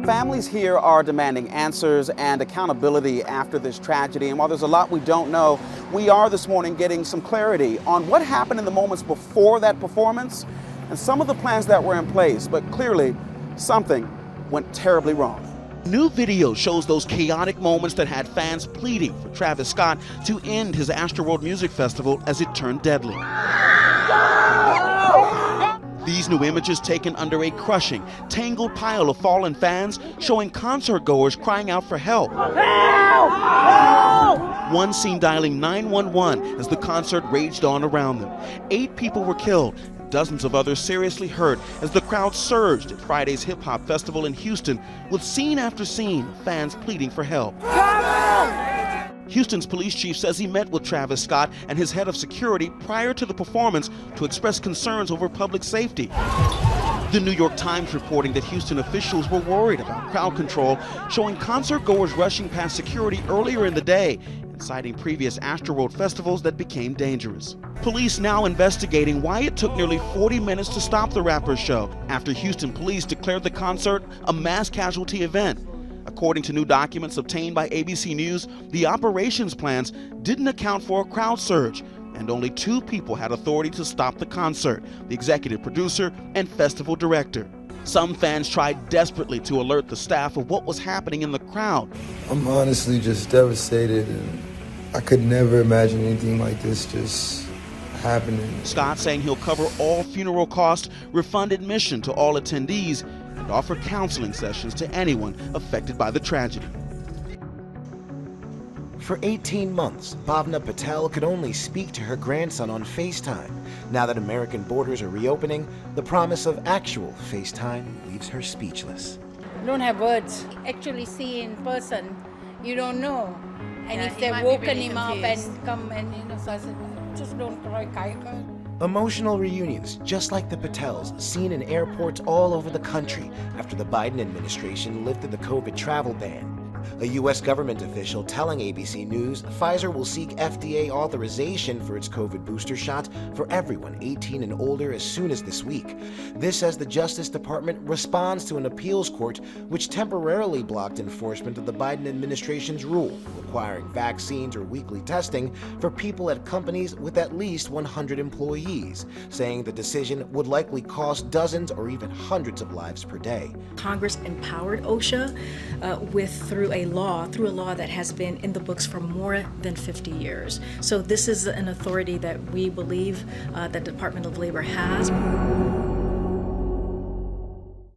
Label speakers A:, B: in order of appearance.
A: Families here are demanding answers and accountability after this tragedy. And while there's a lot we don't know, we are this morning getting some clarity on what happened in the moments before that performance and some of the plans that were in place. But clearly, something went terribly wrong. New video shows those chaotic moments that had fans pleading for Travis Scott to end his Astroworld Music Festival as it turned deadly. These new images taken under a crushing, tangled pile of fallen fans showing concert goers crying out for help. One seen dialing 911 as the concert raged on around them. 8 people were killed. Dozens of others seriously hurt as the crowd surged at Friday's hip-hop festival in Houston, with scene after scene of fans pleading for help. Houston's police chief says he met with Travis Scott and his head of security prior to the performance to express concerns over public safety. The New York Times reporting that Houston officials were worried about crowd control, showing concert goers rushing past security earlier in the day and citing previous Astroworld festivals that became dangerous. Police now investigating why it took nearly 40 minutes to stop the rapper's show after Houston police declared the concert a mass casualty event. According to new documents obtained by ABC News, the operations plans didn't account for a crowd surge, and only 2 people had authority to stop the concert, the executive producer and festival director. Some fans tried desperately to alert the staff of what was happening in the crowd.
B: I'm honestly just devastated, and I could never imagine anything like this just happening.
A: Scott saying he'll cover all funeral costs, refund admission to all attendees, and offer counseling sessions to anyone affected by the tragedy.
C: For 18 months, Bhavna Patel could only speak to her grandson on FaceTime. Now that American borders are reopening, the promise of actual FaceTime leaves her speechless.
D: I don't have words. Actually see in person, you don't know. And
E: Yeah,
D: if they've
E: might be
D: woken
E: really
D: him up
E: confused.
D: and come and, so I said, just don't cry, Kaika.
C: Emotional reunions, just like the Patels, seen in airports all over the country after the Biden administration lifted the COVID travel ban. A U.S. government official telling ABC News Pfizer will seek FDA authorization for its COVID booster shot for everyone 18 and older as soon as this week. This as the Justice Department responds to an appeals court which temporarily blocked enforcement of the Biden administration's rule requiring vaccines or weekly testing for people at companies with at least 100 employees, saying the decision would likely cost dozens or even hundreds of lives per day.
F: Congress empowered OSHA through a law that has been in the books for more than 50 years. So this is an authority that we believe the Department of Labor has.